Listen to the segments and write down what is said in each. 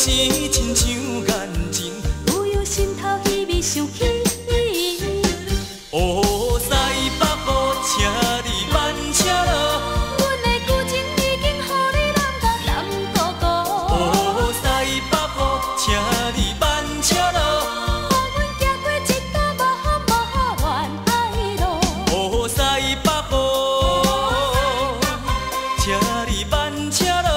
时亲像眼睛，有心头稀微想起。乌西北部，请你慢车咯。阮的旧情已经予你揽到南高高。乌西北部，请你慢车咯。予阮行过一段无乱爱路。乌西北部，请你慢车咯。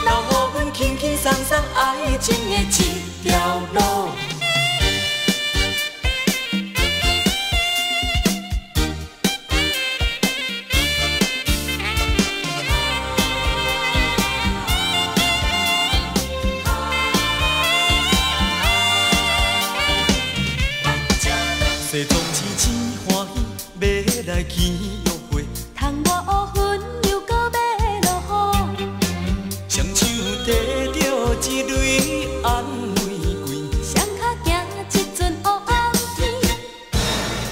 留予阮轻轻松松爱情的一条路。西装青青欢喜，要来去约会，窗外乌云又搁要落雨，双手摕着一蕊红玫瑰，双脚行一阵乌暗天。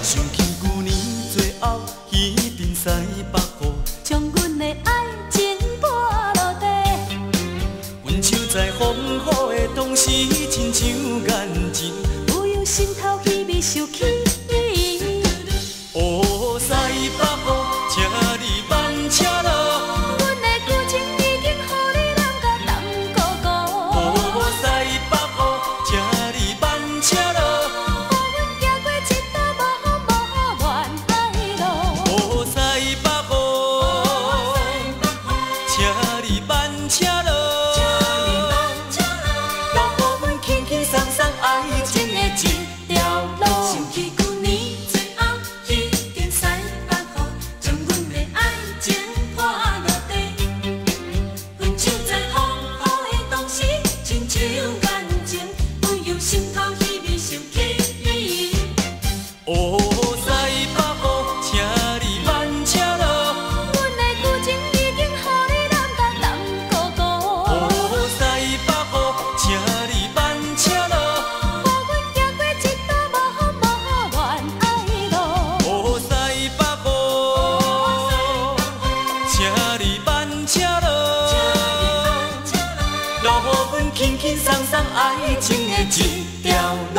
想起旧年最后彼阵西北雨，将阮的爱情泼落地，阮手在风雨的同时，亲像眼睛，有心头稀微想起。乌西北部，请你慢车咯。阮的旧情已经予你揽到南高高。乌西北部，请你慢车咯。予阮行过一段无乱爱路。乌西北部，请你慢车咯。留予阮轻轻松松爱情的一条路。想起旧年最后彼阵西北雨，将阮的爱情泼落地。阮手在风雨的同时，亲像眼睛，温柔心头稀微想起。乌西北部，请你慢车咯。阮的旧情已经予你揽到南高高。乌西北部，请你慢车咯。予阮行过一段无乱爱路。乌西北部，请你慢车咯。留予阮轻轻松松爱情的一条路。